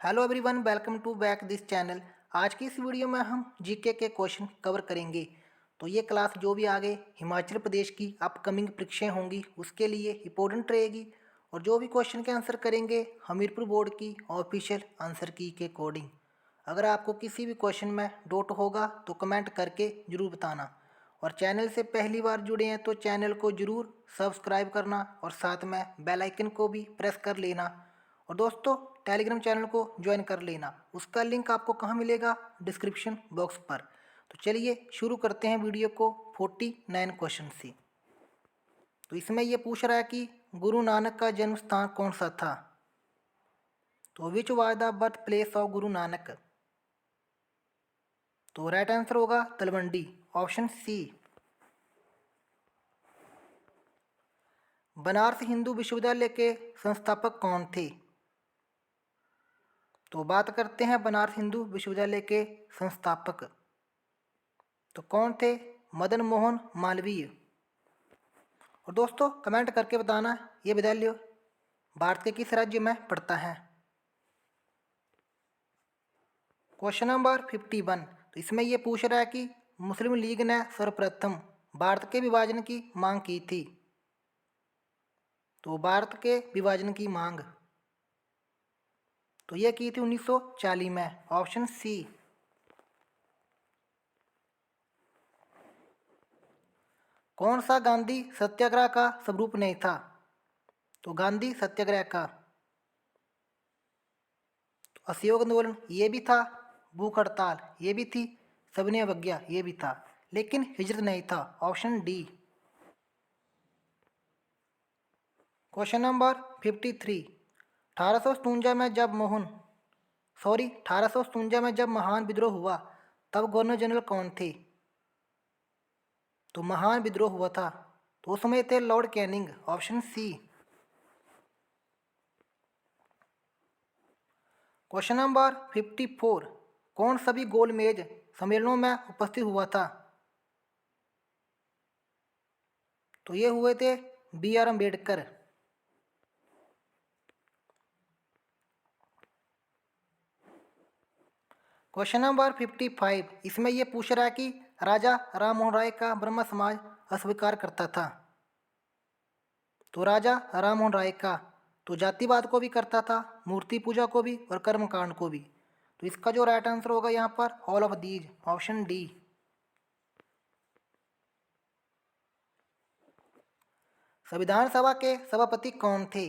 Hello everyone, welcome to back this channel. आज की इस वीडियो में हम जीके के क्वेश्चन कवर करेंगे। तो ये क्लास जो भी आगे हिमाचल प्रदेश की अपकमिंग परीक्षाएं होंगी उसके लिए इम्पोर्टेंट रहेगी। और जो भी क्वेश्चन के आंसर करेंगे हमीरपुर बोर्ड की ऑफिशियल आंसर की के अकॉर्डिंग। अगर आपको किसी भी क्वेश्चन में डाउट होगा तो कमेंट करके ज़रूर बताना। और चैनल से पहली बार जुड़े हैं तो चैनल को ज़रूर सब्सक्राइब करना और साथ में बेल आइकन को भी प्रेस कर लेना। और दोस्तों, टेलीग्राम चैनल को ज्वाइन कर लेना, उसका लिंक आपको कहाँ मिलेगा? डिस्क्रिप्शन बॉक्स पर। तो चलिए शुरू करते हैं वीडियो को 49 क्वेश्चन से। तो इसमें यह पूछ रहा है कि गुरु नानक का जन्म स्थान कौन सा था? तो which was the birth place of Guru Nanak? तो राइट आंसर होगा तलवंडी, ऑप्शन सी। बनारस हिंदू विश्वविद्यालय के संस्थापक कौन थे? तो बात करते हैं बनारस हिंदू विश्वविद्यालय के संस्थापक। तो कौन थे? मदन मोहन मालवीय। और दोस्तों, कमेंट करके बताना ये विद्यालय भारत के किस राज्य में पड़ता है। Question number 51। तो इसमें यह पूछ रहा है कि मुस्लिम लीग ने सर्वप्रथम भारत के विभाजन की मांग की थी। तो भारत के विभाजन की मांग तो यह की थी 1940 में, ऑप्शन सी। कौन सा गांधी सत्याग्रह का स्वरूप नहीं था? तो गांधी सत्याग्रह का तो असहयोग आंदोलन ये भी था, भूख हड़ताल ये भी थी, सविनय अवज्ञा ये भी था, लेकिन हिजरत नहीं था, ऑप्शन डी। Question number 53। 1857 में जब 1857 में जब महान विद्रोह हुआ तब गवर्नर जनरल कौन थे? तो महान विद्रोह हुआ था तो उसमें थे Lord Canning, option C. Question number 54। कौन सभी गोलमेज सम्मेलनों में उपस्थित हुआ था? तो ये हुए थे B R Ambedkar. Question number 55। इसमें यह पूछ रहा है कि राजा राम मोहन राय का ब्रह्म समाज अस्वीकार करता था। तो राजा राम मोहन राय का तो जातिवाद को भी करता था, मूर्ति पूजा को भी और कर्मकांड को भी। तो इसका जो राइट आंसर होगा यहाँ पर all of these, option D. संविधान सभा के सभापति कौन थे?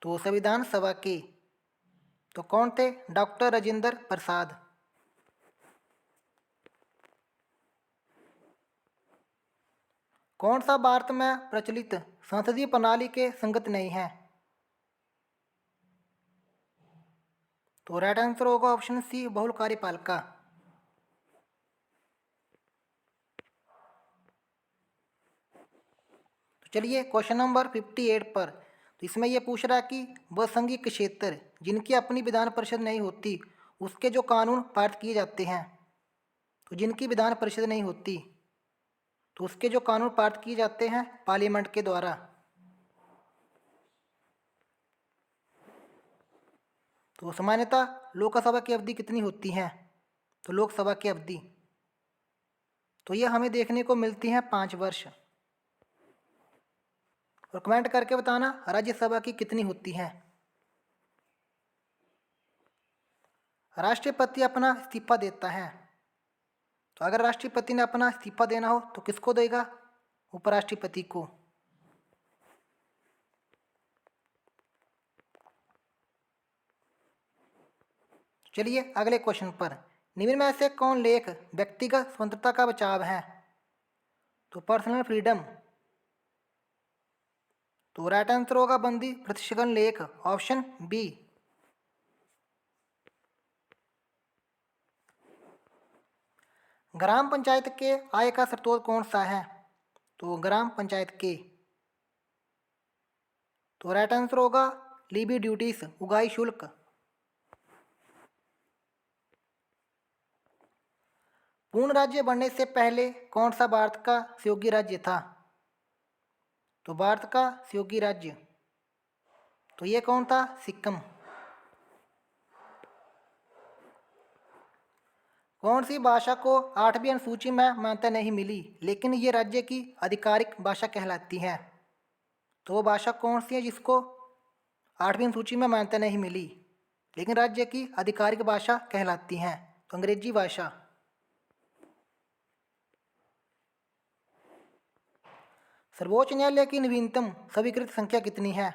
तो संविधान सभा के तो कौन थे? डॉक्टर राजेंद्र प्रसाद। कौन सा भारत में प्रचलित संसदीय प्रणाली के संगत नहीं है? तो राइट आंसर होगा ऑप्शन सी, बहुल कार्यपालिका। तो चलिए क्वेश्चन नंबर 58 पर। तो इसमें यह पूछ रहा है कि वह संघीय क्षेत्र जिनकी अपनी विधान परिषद नहीं होती उसके जो कानून पारित किए जाते हैं। तो जिनकी विधान परिषद नहीं होती तो उसके जो कानून पारित किए जाते हैं पार्लियामेंट के द्वारा। तो सामान्यतः लोकसभा की अवधि कितनी होती है? तो लोकसभा की अवधि तो यह हमें देखने को मिलती है 5 वर्ष। और कमेंट करके बताना राज्यसभा की कितनी होती है। राष्ट्रपति अपना इस्तीफा देता है। तो अगर राष्ट्रपति ने अपना इस्तीफा देना हो तो किसको देगा? उपराष्ट्रपति को। चलिए अगले क्वेश्चन पर। निम्न में से कौन लेख व्यक्तिगत स्वतंत्रता का बचाव है? तो पर्सनल फ्रीडम। तो राइट आंसर होगा बंदी प्रतिष्ठिगन लेख, ऑप्शन बी। ग्राम पंचायत के आय का स्रोत कौन सा है? तो ग्राम पंचायत के तो राइट आंसर होगा लीवी ड्यूटीज, उगाही शुल्क। पूर्ण राज्य बनने से पहले कौन सा भारत का सहयोगी राज्य था? तो भारत का सहयोगी राज्य तो ये कौन था? सिक्किम। कौन सी भाषा को 8वीं अनुसूची में मान्यता नहीं मिली लेकिन ये राज्य की आधिकारिक भाषा कहलाती है? तो वो भाषा कौन सी है जिसको 8वीं अनुसूची में मान्यता नहीं मिली लेकिन राज्य की आधिकारिक भाषा कहलाती हैं? तो अंग्रेजी भाषा। सर्वोच्च न्यायालय की नवीनतम स्वीकृत संख्या कितनी है?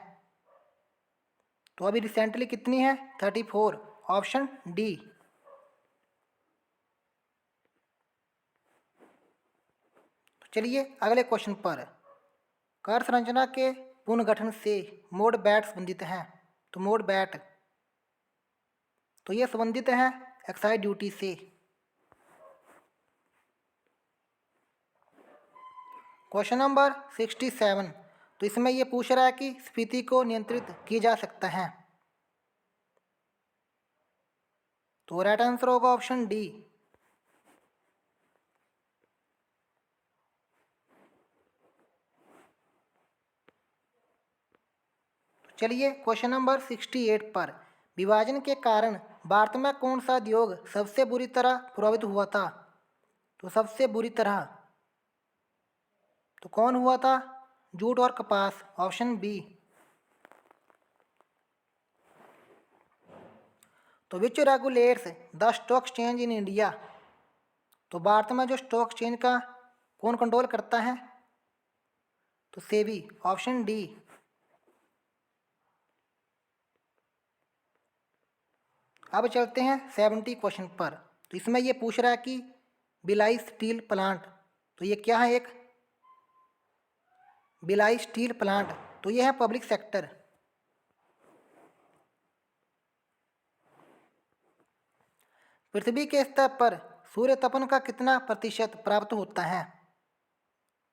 तो अभी रिसेंटली कितनी है? 34। Option D. चलिए अगले क्वेश्चन पर। कार्य संरचना के पुनर्गठन से मोड बैट संबंधित हैं। तो मोड बैट तो ये संबंधित है एक्साइज ड्यूटी से। Question number 67। तो इसमें ये पूछ रहा है कि स्फीति को नियंत्रित किया जा सकता है। तो राइट आंसर होगा ऑप्शन डी। चलिए क्वेश्चन नंबर 68 पर। विभाजन के कारण भारत में कौन सा उद्योग सबसे बुरी तरह प्रभावित हुआ था? तो सबसे बुरी तरह तो कौन हुआ था? जूट और कपास। Option B. तो which regulates the stock exchange in India? तो भारत में जो स्टॉक एक्सचेंज का कौन कंट्रोल करता है? तो सेबी। Option D. अब चलते हैं 70 क्वेश्चन पर। तो इसमें ये पूछ रहा है कि भिलाई स्टील प्लांट तो ये क्या है? एक भिलाई स्टील प्लांट तो ये है पब्लिक सेक्टर। पृथ्वी के स्तर पर सूर्य तपन का कितना प्रतिशत प्राप्त होता है?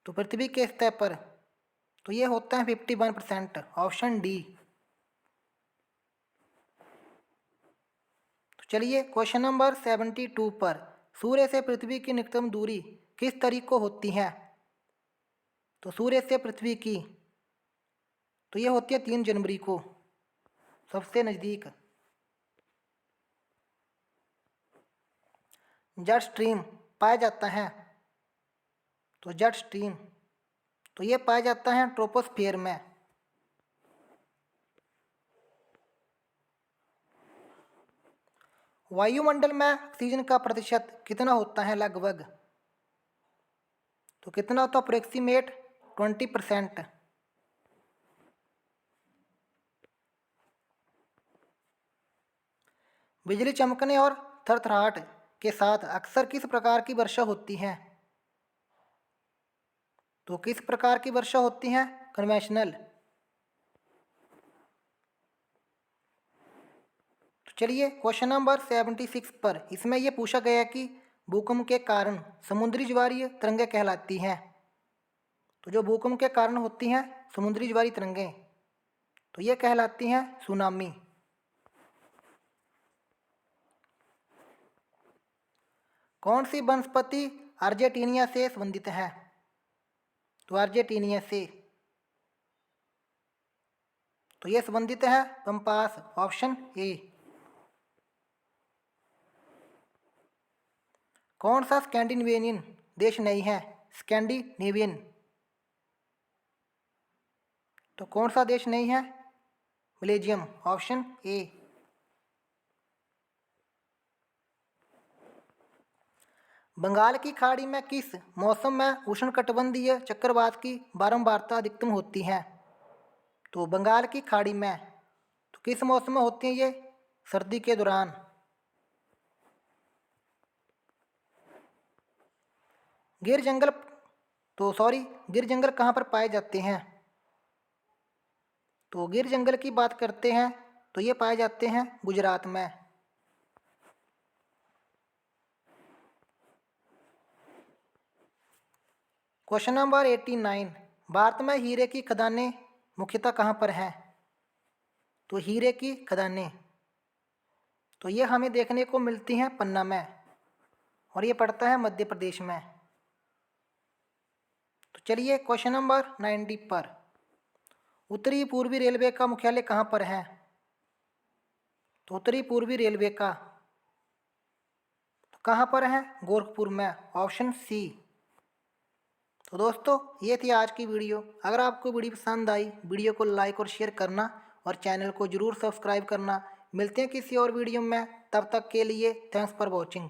तो पृथ्वी के स्तर पर तो ये होता है 51%। Option D. तो चलिए क्वेश्चन नंबर 72 पर। सूर्य से पृथ्वी की निकटतम दूरी किस तारीख को होती है? तो सूर्य से पृथ्वी की तो ये होती है 3 जनवरी को, सबसे नज़दीक। जेट स्ट्रीम पाया जाता है? तो जेट स्ट्रीम तो ये पाया जाता है ट्रोपोस्फियर में। वायुमंडल में ऑक्सीजन का प्रतिशत कितना होता है लगभग? तो कितना होता है? अप्रोक्सीमेट 20%। बिजली चमकने और थरथराहट के साथ अक्सर किस प्रकार की वर्षा होती है? तो किस प्रकार की वर्षा होती है? कन्वेंशनल। तो चलिए क्वेश्चन नंबर 76 पर। इसमें यह पूछा गया कि भूकंप के कारण समुद्री ज्वारीय तरंगें कहलाती हैं। तो जो भूकंप के कारण होती हैं समुद्री ज्वारीय तरंगें तो ये कहलाती हैं सुनामी। कौन सी वनस्पति अर्जेंटीनिया से संबंधित है? तो अर्जेंटीनिया से तो ये संबंधित है पंपास। Option A. कौन सा स्कैंडिनेवियन देश नहीं है? स्कैंडिनेवियन तो कौन सा देश नहीं है? बेल्जियम। Option A. बंगाल की खाड़ी में किस मौसम में उष्णकटिबंधीय चक्रवात की बारंबारता अधिकतम होती है? तो बंगाल की खाड़ी में तो किस मौसम में होती है ये? सर्दी के दौरान। गिर जंगल कहाँ पर पाए जाते हैं? तो गिर जंगल की बात करते हैं तो ये पाए जाते हैं गुजरात में। Question number 89। भारत में हीरे की खदानें मुख्यतः कहाँ पर हैं? तो हीरे की खदानें तो ये हमें देखने को मिलती हैं पन्ना में और ये पड़ता है मध्य प्रदेश में। तो चलिए क्वेश्चन नंबर 90 पर। उत्तरी पूर्वी रेलवे का मुख्यालय कहाँ पर है? तो उत्तरी पूर्वी रेलवे का तो कहाँ पर है? गोरखपुर में, ऑप्शन सी। तो दोस्तों ये थी आज की वीडियो। अगर आपको वीडियो पसंद आई, वीडियो को लाइक और शेयर करना और चैनल को जरूर सब्सक्राइब करना। मिलते हैं किसी और वीडियो में, तब तक के लिए थैंक्स फॉर वॉचिंग।